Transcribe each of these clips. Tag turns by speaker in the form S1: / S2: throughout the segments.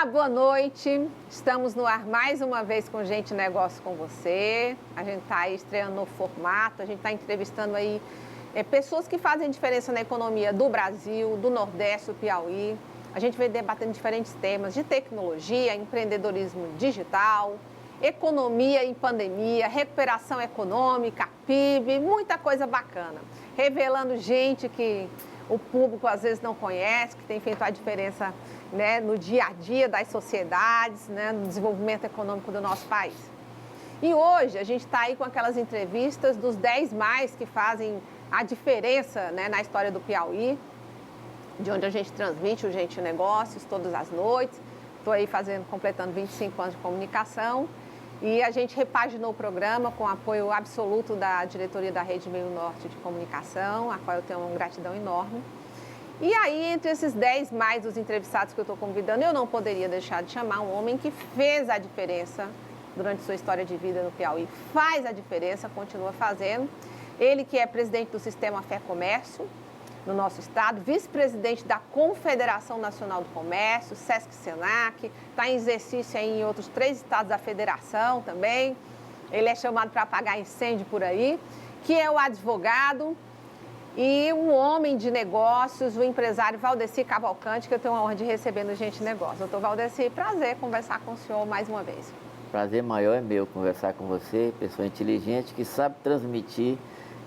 S1: Olá, boa noite. Estamos no ar mais uma vez com Gente Negócio com você. A gente está aí estreando no formato, a gente está entrevistando aí pessoas que fazem diferença na economia do Brasil, do Nordeste, do Piauí. A gente vem debatendo diferentes temas de tecnologia, empreendedorismo digital, economia em pandemia, recuperação econômica, PIB, muita coisa bacana. Revelando gente que o público às vezes não conhece, que tem feito a diferença, né, no dia a dia das sociedades, né, no desenvolvimento econômico do nosso país. E hoje a gente está aí com aquelas entrevistas dos 10 mais que fazem a diferença, né, na história do Piauí, de onde a gente transmite o Gente Negócios todas as noites. Estou aí completando 25 anos de comunicação. E a gente repaginou o programa com apoio absoluto da diretoria da Rede Meio Norte de Comunicação, a qual eu tenho uma gratidão enorme. E aí, entre esses 10 mais dos entrevistados que eu estou convidando, eu não poderia deixar de chamar um homem que fez a diferença durante sua história de vida no Piauí. Faz a diferença, continua fazendo. Ele que é presidente do Sistema Fé Comércio no nosso estado, vice-presidente da Confederação Nacional do Comércio, Sesc-Senac, está em exercício aí em outros 3 estados da federação também. Ele é chamado para apagar incêndio por aí, que é o advogado e um homem de negócios, o empresário Valdeci Cavalcante, que eu tenho a honra de receber no Gente Negócio. Doutor Valdeci, prazer conversar com o senhor mais uma vez.
S2: Prazer maior é meu conversar com você, pessoa inteligente que sabe transmitir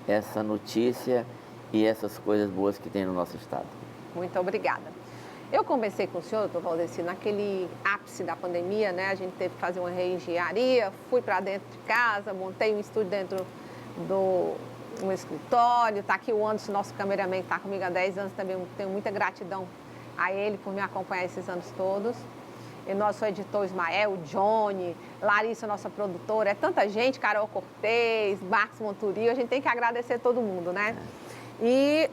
S2: essa notícia e essas coisas boas que tem no nosso estado.
S1: Muito obrigada. Eu conversei com o senhor, doutor Valdeci, naquele ápice da pandemia, né? A gente teve que fazer uma reengenharia, fui para dentro de casa, montei um estúdio dentro do escritório. Está aqui o Anderson, nosso cameraman, que está comigo há 10 anos também. Tenho muita gratidão a ele por me acompanhar esses anos todos. E nosso editor Ismael, Johnny, Larissa, nossa produtora, é tanta gente, Carol Cortez, Marcos Monturio, a gente tem que agradecer todo mundo, né? E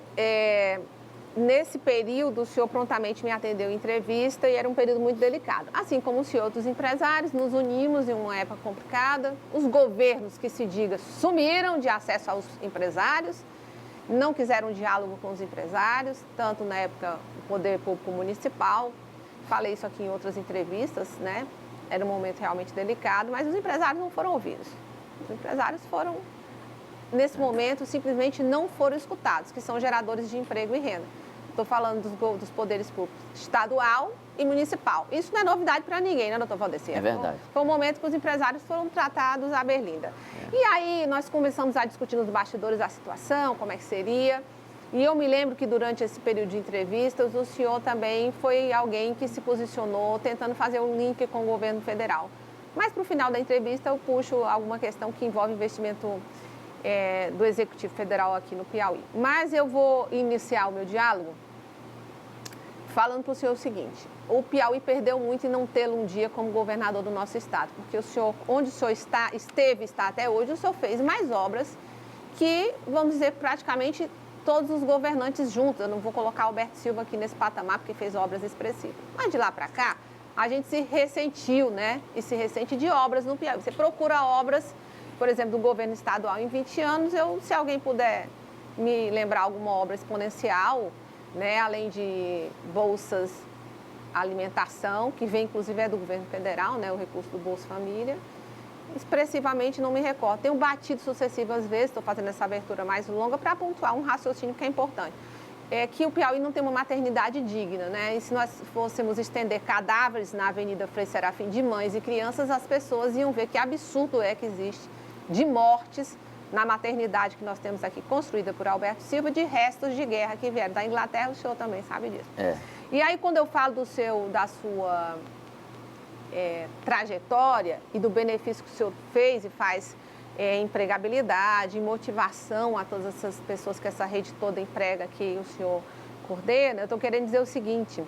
S1: nesse período, o senhor prontamente me atendeu em entrevista e era um período muito delicado. Assim como o senhor, outros empresários, nos unimos em uma época complicada. Os governos, que se diga, sumiram de acesso aos empresários, não quiseram diálogo com os empresários, tanto na época o Poder Público Municipal. Falei isso aqui em outras entrevistas, né? Era um momento realmente delicado, mas os empresários não foram ouvidos. Os empresários foram, nesse momento, simplesmente não foram escutados, que são geradores de emprego e renda. Estou falando dos poderes públicos estadual e municipal. Isso não é novidade para ninguém, né, doutor Valdeci?
S2: É verdade.
S1: Foi um momento que os empresários foram tratados à berlinda. E aí nós começamos a discutir nos bastidores a situação, como é que seria. E eu me lembro que durante esse período de entrevistas, o senhor também foi alguém que se posicionou tentando fazer um link com o governo federal. Mas para o final da entrevista eu puxo alguma questão que envolve investimento do Executivo Federal aqui no Piauí. Mas eu vou iniciar o meu diálogo falando para o senhor o seguinte: o Piauí perdeu muito em não tê-lo um dia como governador do nosso estado, porque o senhor, onde o senhor está até hoje, o senhor fez mais obras que, vamos dizer, praticamente todos os governantes juntos. Eu não vou colocar Alberto Silva aqui nesse patamar, porque fez obras expressivas. Mas de lá para cá, a gente se ressentiu, né? E se ressente de obras no Piauí. Você procura obras, por exemplo, do governo estadual em 20 anos, se alguém puder me lembrar alguma obra exponencial, né? Além de bolsas alimentação, que vem inclusive do governo federal, né? O recurso do Bolsa Família. Expressivamente não me recordo. Tenho batido sucessivas vezes, estou fazendo essa abertura mais longa para pontuar um raciocínio que é importante. É que o Piauí não tem uma maternidade digna, né? E se nós fôssemos estender cadáveres na Avenida Frei Serafim de mães e crianças, as pessoas iam ver que absurdo é que existe de mortes na maternidade que nós temos aqui, construída por Alberto Silva, de restos de guerra que vieram da Inglaterra, o senhor também sabe disso. E aí, quando eu falo da sua trajetória e do benefício que o senhor fez e faz empregabilidade, motivação a todas essas pessoas que essa rede toda emprega que o senhor coordena, eu estou querendo dizer o seguinte,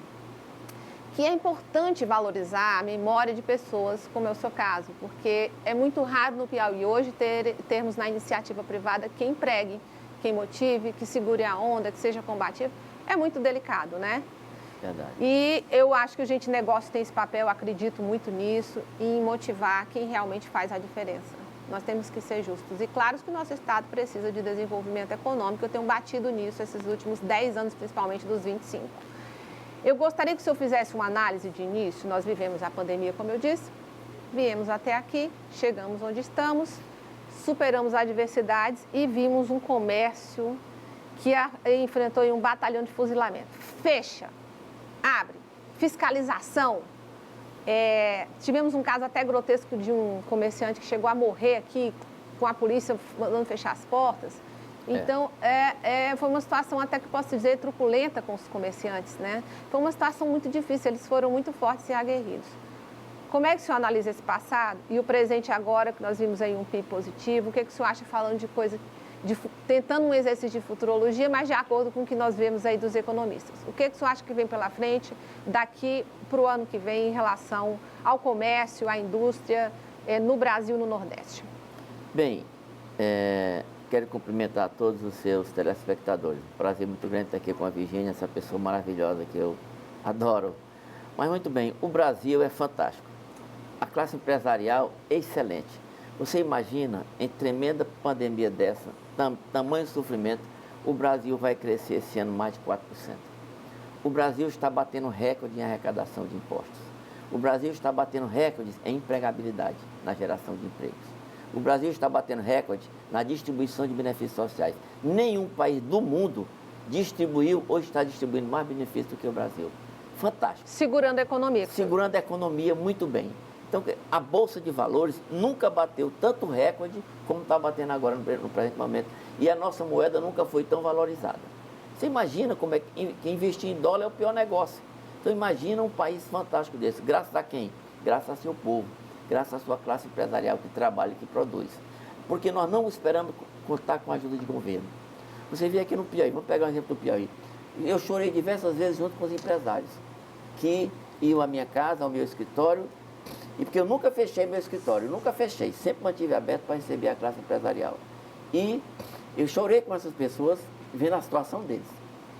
S1: que é importante valorizar a memória de pessoas, como é o seu caso, porque é muito raro no Piauí hoje termos na iniciativa privada quem empregue, quem motive, que segure a onda, que seja combativo. É muito delicado, né?
S2: Verdade.
S1: E eu acho que o Gente Negócio tem esse papel, acredito muito nisso, em motivar quem realmente faz a diferença. Nós temos que ser justos. E claro que o nosso Estado precisa de desenvolvimento econômico. Eu tenho batido nisso esses últimos 10 anos, principalmente dos 25. Eu gostaria que o senhor fizesse uma análise de início. Nós vivemos a pandemia, como eu disse, viemos até aqui, chegamos onde estamos, superamos adversidades e vimos um comércio que enfrentou um batalhão de fuzilamento. Fecha, abre, fiscalização. Tivemos um caso até grotesco de um comerciante que chegou a morrer aqui com a polícia mandando fechar as portas. Então, foi uma situação até que posso dizer truculenta com os comerciantes, né? Foi uma situação muito difícil, eles foram muito fortes e aguerridos. Como é que o senhor analisa esse passado e o presente agora, que nós vimos aí um PIB positivo? O que o senhor acha falando de coisa, tentando um exercício de futurologia, mas de acordo com o que nós vemos aí dos economistas? O que o senhor acha que vem pela frente daqui para o ano que vem em relação ao comércio, à indústria no Brasil e no Nordeste?
S2: Bem, quero cumprimentar todos os seus telespectadores. Prazer muito grande estar aqui com a Virgínia, essa pessoa maravilhosa que eu adoro. Mas muito bem, o Brasil é fantástico. A classe empresarial é excelente. Você imagina, em tremenda pandemia dessa, tamanho sofrimento, o Brasil vai crescer esse ano mais de 4%. O Brasil está batendo recorde em arrecadação de impostos. O Brasil está batendo recordes em empregabilidade, na geração de empregos. O Brasil está batendo recorde na distribuição de benefícios sociais. Nenhum país do mundo distribuiu ou está distribuindo mais benefícios do que o Brasil. Fantástico.
S1: Segurando a economia.
S2: Segurando a economia muito bem. Então, a Bolsa de Valores nunca bateu tanto recorde como está batendo agora no presente momento. E a nossa moeda nunca foi tão valorizada. Você imagina como é que investir em dólar é o pior negócio. Então, imagina um país fantástico desse. Graças a quem? Graças a seu povo. Graças à sua classe empresarial que trabalha e que produz. Porque nós não esperamos contar com a ajuda de governo. Você vê aqui no Piauí, vamos pegar um exemplo do Piauí. Eu chorei diversas vezes junto com os empresários que iam à minha casa, ao meu escritório, e porque eu nunca fechei meu escritório, nunca fechei, sempre mantive aberto para receber a classe empresarial. E eu chorei com essas pessoas vendo a situação deles.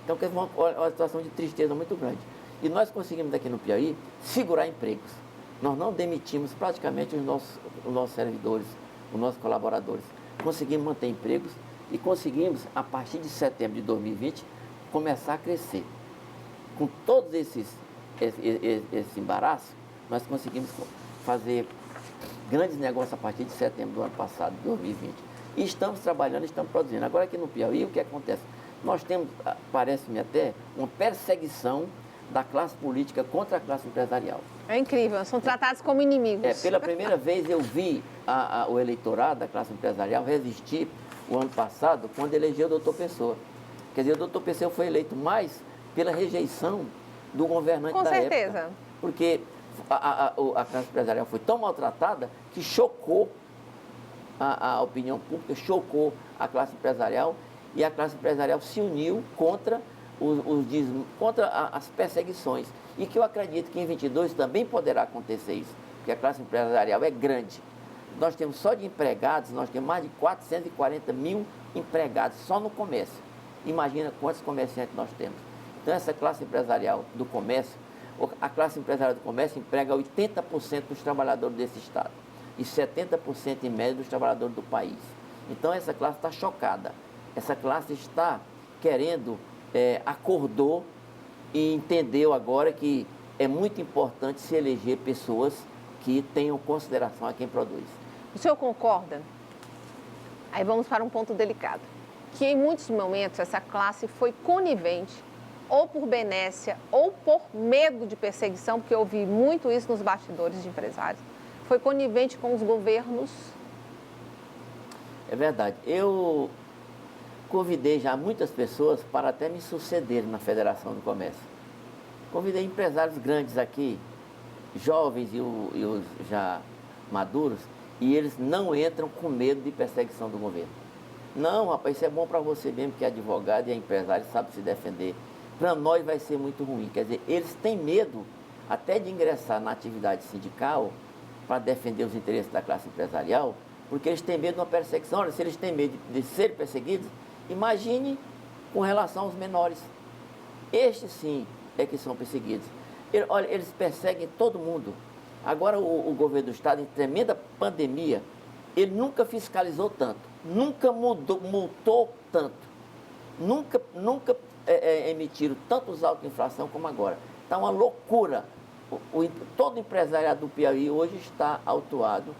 S2: Então, é uma situação de tristeza muito grande. E nós conseguimos aqui no Piauí segurar empregos. Nós não demitimos praticamente os nossos servidores, os nossos colaboradores. Conseguimos manter empregos e conseguimos, a partir de setembro de 2020, começar a crescer. Com todos esse embaraço, nós conseguimos fazer grandes negócios a partir de setembro do ano passado, 2020. E estamos trabalhando, estamos produzindo. Agora aqui no Piauí, o que acontece? Nós temos, parece-me até, uma perseguição da classe política contra a classe empresarial.
S1: É incrível, são tratados como inimigos.
S2: Pela primeira vez eu vi o eleitorado da classe empresarial resistir o ano passado, quando elegeu o doutor Pessoa. Quer dizer, o doutor Pessoa foi eleito mais pela rejeição do governante da época. Com certeza. Porque a classe empresarial foi tão maltratada que chocou a opinião pública, chocou a classe empresarial, e a classe empresarial se uniu contra contra as perseguições. E que eu acredito que em 22 também poderá acontecer isso, porque a classe empresarial é grande. Nós temos só de empregados, nós temos mais de 440 mil empregados só no comércio. Imagina quantos comerciantes nós temos. Então, essa classe empresarial do comércio, a classe empresarial do comércio emprega 80% dos trabalhadores desse estado e 70% em média dos trabalhadores do país. Então, essa classe está chocada. Essa classe está querendo, acordou e entendeu agora que é muito importante se eleger pessoas que tenham consideração a quem produz.
S1: O senhor concorda? Aí vamos para um ponto delicado. Que em muitos momentos essa classe foi conivente, ou por benécia, ou por medo de perseguição, porque eu vi muito isso nos bastidores de empresários, foi conivente com os governos?
S2: É verdade. Eu convidei já muitas pessoas para até me sucederem na Federação do Comércio. Convidei empresários grandes aqui, jovens e os já maduros, e eles não entram com medo de perseguição do governo. Não, rapaz, isso é bom para você mesmo, que é advogado e é empresário, sabe se defender. Para nós vai ser muito ruim. Quer dizer, eles têm medo até de ingressar na atividade sindical para defender os interesses da classe empresarial, porque eles têm medo de uma perseguição. Olha, se eles têm medo de serem perseguidos, imagine com relação aos menores. Estes sim é que são perseguidos. Olha, eles perseguem todo mundo. Agora o governo do estado, em tremenda pandemia, ele nunca fiscalizou tanto, nunca multou tanto, nunca emitiram tantos autos de infração como agora. está uma loucura. Todo empresariado do Piauí hoje está autuado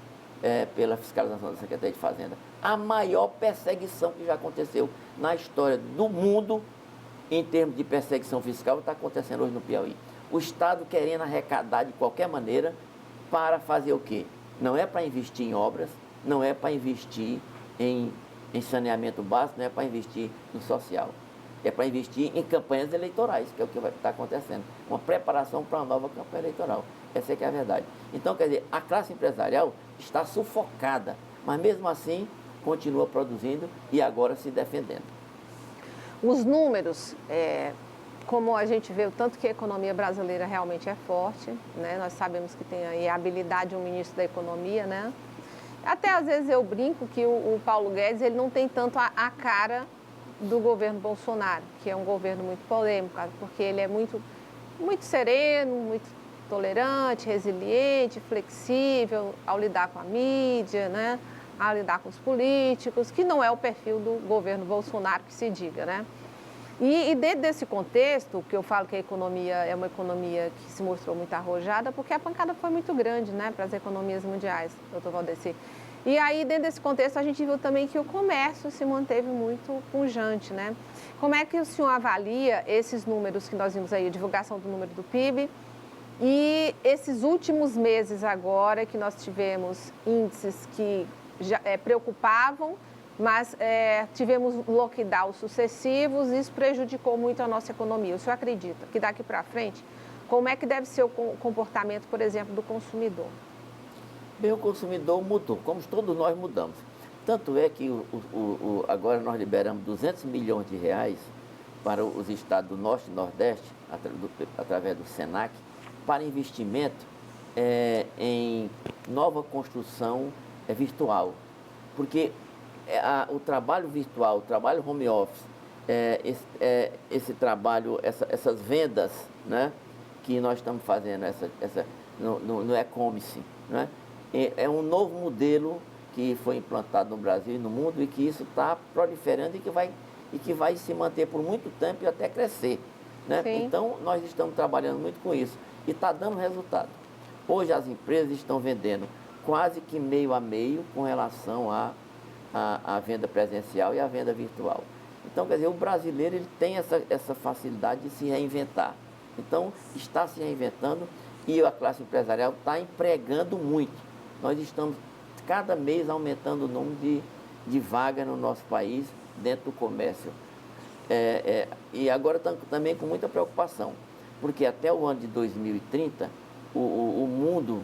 S2: pela fiscalização da Secretaria de Fazenda. A maior perseguição que já aconteceu na história do mundo, em termos de perseguição fiscal, está acontecendo hoje no Piauí. O Estado querendo arrecadar de qualquer maneira para fazer o quê? Não é para investir em obras, não é para investir em saneamento básico, não é para investir no social. É para investir em campanhas eleitorais, que é o que vai estar acontecendo. Uma preparação para uma nova campanha eleitoral. Essa é que é a verdade. Então, quer dizer, a classe empresarial está sufocada, mas mesmo assim continua produzindo e agora se defendendo.
S1: Os números, como a gente vê o tanto que a economia brasileira realmente é forte, né? Nós sabemos que tem aí a habilidade de um ministro da economia, né? Até às vezes eu brinco que o Paulo Guedes ele não tem tanto a cara do governo Bolsonaro, que é um governo muito polêmico, porque ele é muito sereno, muito tolerante, resiliente, flexível ao lidar com a mídia, né? Ao lidar com os políticos, que não é o perfil do governo Bolsonaro, que se diga, né? E dentro desse contexto, que eu falo que a economia é uma economia que se mostrou muito arrojada, porque a pancada foi muito grande, né, para as economias mundiais, doutor Valdeci. E aí, dentro desse contexto, a gente viu também que o comércio se manteve muito pujante, né? Como é que o senhor avalia esses números que nós vimos aí, a divulgação do número do PIB, e esses últimos meses agora que nós tivemos índices que já preocupavam, mas tivemos lockdowns sucessivos e isso prejudicou muito a nossa economia. O senhor acredita que daqui para frente, como é que deve ser o comportamento, por exemplo, do consumidor?
S2: Bem, o consumidor mudou, como todos nós mudamos. Tanto é que agora nós liberamos 200 milhões de reais para os estados do Norte e Nordeste, através do SENAC, para investimento em nova construção virtual. Porque o trabalho virtual, o trabalho home office, esse trabalho, essas vendas, né, que nós estamos fazendo no e-commerce, né, é um novo modelo que foi implantado no Brasil e no mundo e que isso está proliferando e que vai se manter por muito tempo e até crescer. Né? Então, nós estamos trabalhando muito com isso e está dando resultado. Hoje as empresas estão vendendo quase que meio a meio com relação à venda presencial e à venda virtual. Então, quer dizer, o brasileiro ele tem essa facilidade de se reinventar. Então, está se reinventando e a classe empresarial está empregando muito. Nós estamos cada mês aumentando o número de vagas no nosso país dentro do comércio. E agora estamos também com muita preocupação, porque até o ano de 2030, o mundo,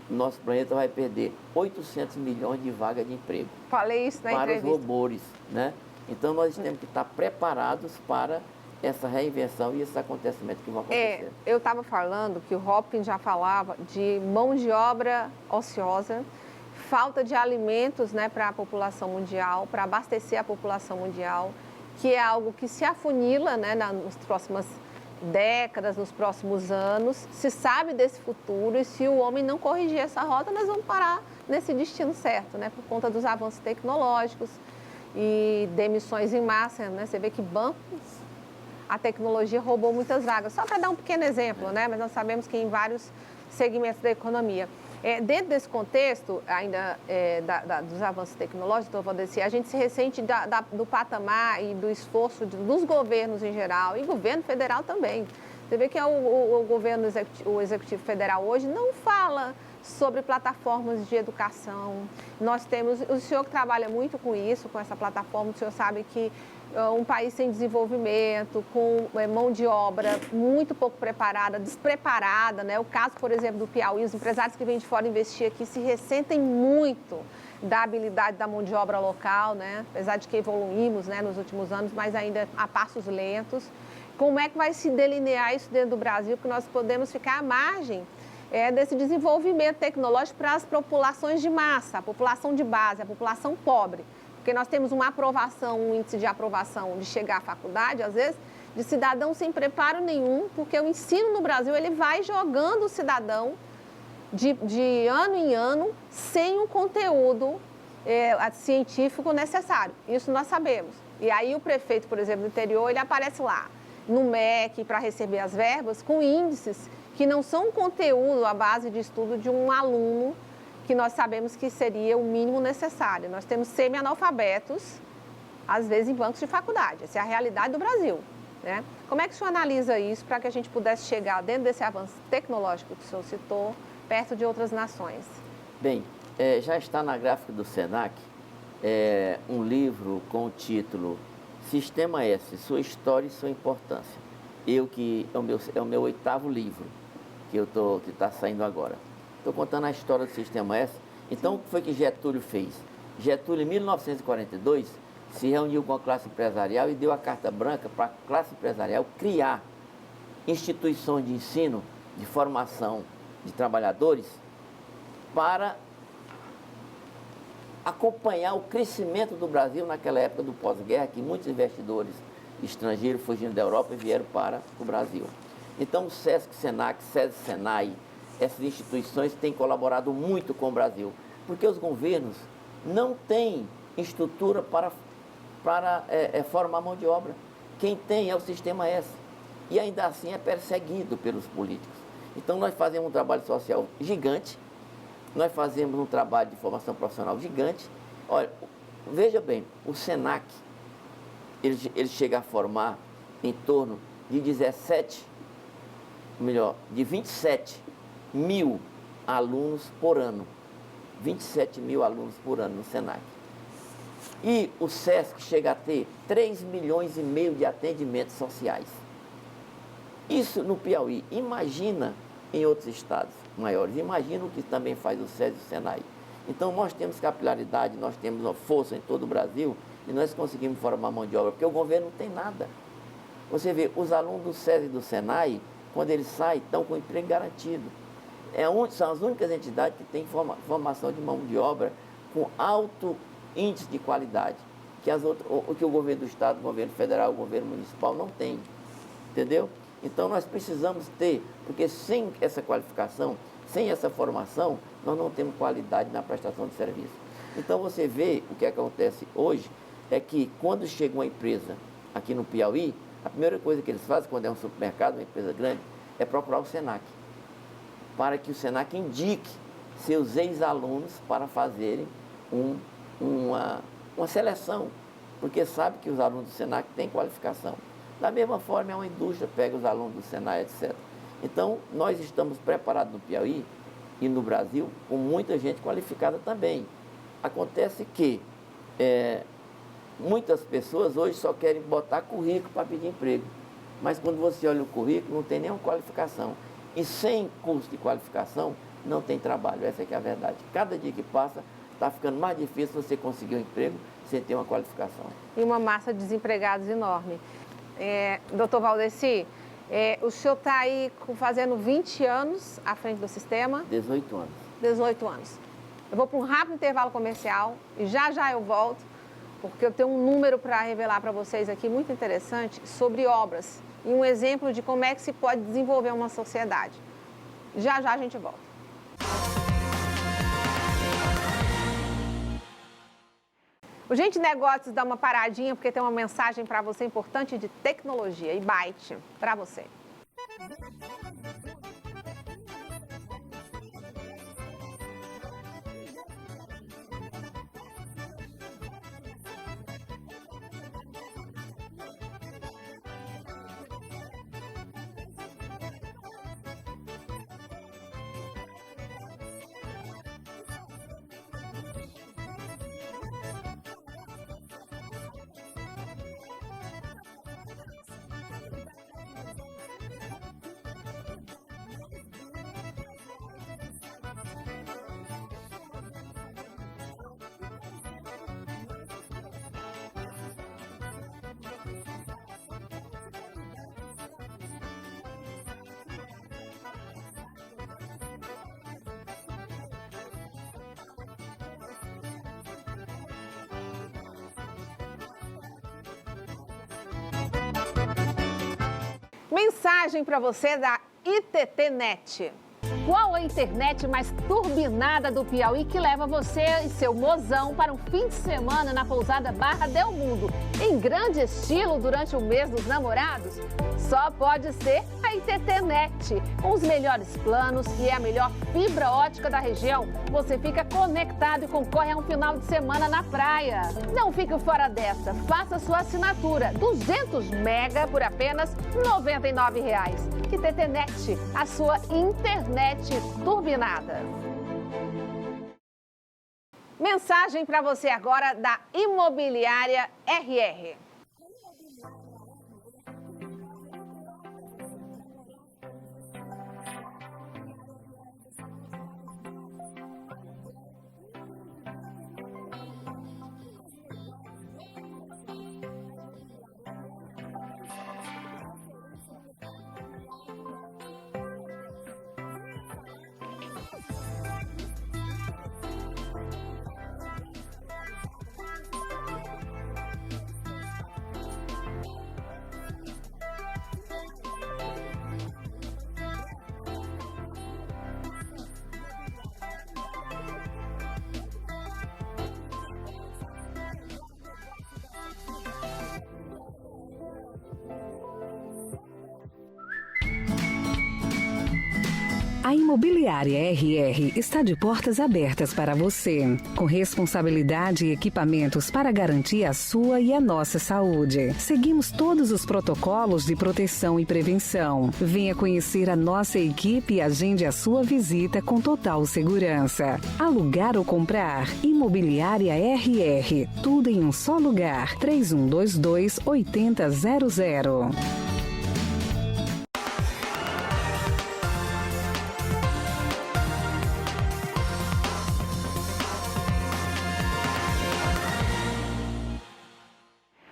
S2: nosso planeta vai perder 800 milhões de vagas de emprego.
S1: Falei isso na entrevista.
S2: Para os robôs, né? Então, nós temos que estar preparados para essa reinvenção e esse acontecimento que vão acontecer.
S1: Eu estava falando que o Hopkins já falava de mão de obra ociosa, falta de alimentos, né, para a população mundial, para abastecer a população mundial, que é algo que se afunila, né, nas próximas décadas, nos próximos anos. Se sabe desse futuro e se o homem não corrigir essa rota, nós vamos parar nesse destino certo, né, por conta dos avanços tecnológicos e demissões em massa, né? Você vê que bancos, a tecnologia roubou muitas vagas. Só para dar um pequeno exemplo, né? Mas nós sabemos que em vários segmentos da economia. Dentro desse contexto, ainda dos avanços tecnológicos, doutor Valdeci, a gente se ressente do patamar e do esforço dos governos em geral, e governo federal também. Você vê que o Executivo Federal hoje não fala sobre plataformas de educação. Nós temos, o senhor que trabalha muito com isso, com essa plataforma, o senhor sabe que um país sem desenvolvimento, com mão de obra muito pouco preparada, despreparada, né? O caso, por exemplo, do Piauí, os empresários que vêm de fora investir aqui se ressentem muito da habilidade da mão de obra local, né? Apesar de que evoluímos, né, nos últimos anos, mas ainda a passos lentos. Como é que vai se delinear isso dentro do Brasil, que nós podemos ficar à margem desse desenvolvimento tecnológico para as populações de massa, a população de base, a população pobre? Porque nós temos um índice de aprovação de chegar à faculdade, às vezes, de cidadão sem preparo nenhum, porque o ensino no Brasil ele vai jogando o cidadão de ano em ano sem o conteúdo científico necessário. Isso nós sabemos. E aí o prefeito, por exemplo, do interior, ele aparece lá. no MEC para receber as verbas com índices que não são conteúdo à base de estudo de um aluno que nós sabemos que seria o mínimo necessário. Nós temos semi-analfabetos, às vezes em bancos de faculdade. Essa é a realidade do Brasil, né? Como é que o senhor analisa isso para que a gente pudesse chegar dentro desse avanço tecnológico que o senhor citou, perto de outras nações?
S2: Bem, já está na gráfica do SENAC um livro com o título Sistema S, Sua História e Sua Importância. É o meu 8º livro que está saindo agora. Estou contando a história do Sistema S. Então, o que foi que Getúlio fez? Getúlio, em 1942, se reuniu com a classe empresarial e deu a carta branca para a classe empresarial criar instituições de ensino, de formação de trabalhadores para acompanhar o crescimento do Brasil naquela época do pós-guerra, que muitos investidores estrangeiros fugindo da Europa e vieram para o Brasil. Então, o SESC, SENAC, SESI, SENAI, essas instituições têm colaborado muito com o Brasil, porque os governos não têm estrutura para formar mão de obra. Quem tem é o Sistema S. E ainda assim é perseguido pelos políticos. Então nós fazemos um trabalho social gigante, nós fazemos um trabalho de formação profissional gigante. Olha, veja bem, o SENAC, ele chega a formar em torno de 27 mil alunos por ano. 27 mil alunos por ano no SENAC. E o SESC chega a ter 3,5 milhões de atendimentos sociais. Isso no Piauí. Imagina em outros estados maiores. Imagina o que também faz o SESI e o SENAI. Então, nós temos capilaridade, nós temos uma força em todo o Brasil e nós conseguimos formar mão de obra, porque o governo não tem nada. Você vê, os alunos do SESI e do SENAI, quando eles saem, estão com emprego garantido. São as únicas entidades que têm formação de mão de obra com alto índice de qualidade, que o governo do Estado, o governo federal, o governo municipal não tem, entendeu? Então nós precisamos ter, porque sem essa qualificação, sem essa formação, nós não temos qualidade na prestação de serviço. Então você vê o que acontece hoje, é que quando chega uma empresa aqui no Piauí, a primeira coisa que eles fazem quando é um supermercado, uma empresa grande, é procurar o SENAC, para que o SENAC indique seus ex-alunos para fazerem uma seleção, porque sabe que os alunos do SENAC têm qualificação. Da mesma forma, é uma indústria, pega os alunos do SENAI, etc. Então, nós estamos preparados no Piauí e no Brasil com muita gente qualificada também. Acontece que muitas pessoas hoje só querem botar currículo para pedir emprego, mas quando você olha o currículo, não tem nenhuma qualificação. E sem curso de qualificação, não tem trabalho. Essa é que é a verdade. Cada dia que passa, está ficando mais difícil você conseguir um emprego sem ter uma qualificação.
S1: E uma massa de desempregados enorme. Doutor Valdeci, o senhor está aí fazendo 20 anos à frente do sistema?
S2: 18 anos.
S1: 18 anos. Eu vou para um rápido intervalo comercial e já eu volto, porque eu tenho um número para revelar para vocês aqui muito interessante sobre obras e um exemplo de como é que se pode desenvolver uma sociedade. Já a gente volta. O Gente Negócios dá uma paradinha porque tem uma mensagem para você importante de tecnologia e Byte para você. Mensagem para você da ITT Net. Qual a internet mais turbinada do Piauí que leva você e seu mozão para um fim de semana na pousada Barra del Mundo, em grande estilo durante o mês dos namorados? Só pode ser a ITTNet. Com os melhores planos e a melhor fibra ótica da região, você fica conectado e concorre a um final de semana na praia. Não fique fora dessa. Faça sua assinatura. 200 mega por apenas R$ 99. ITTNet, a sua internet turbinada. Mensagem para você agora da Imobiliária RR.
S3: A Imobiliária RR está de portas abertas para você, com responsabilidade e equipamentos para garantir a sua e a nossa saúde. Seguimos todos os protocolos de proteção e prevenção. Venha conhecer a nossa equipe e agende a sua visita com total segurança. Alugar ou comprar? Imobiliária RR. Tudo em um só lugar. 3122-8000.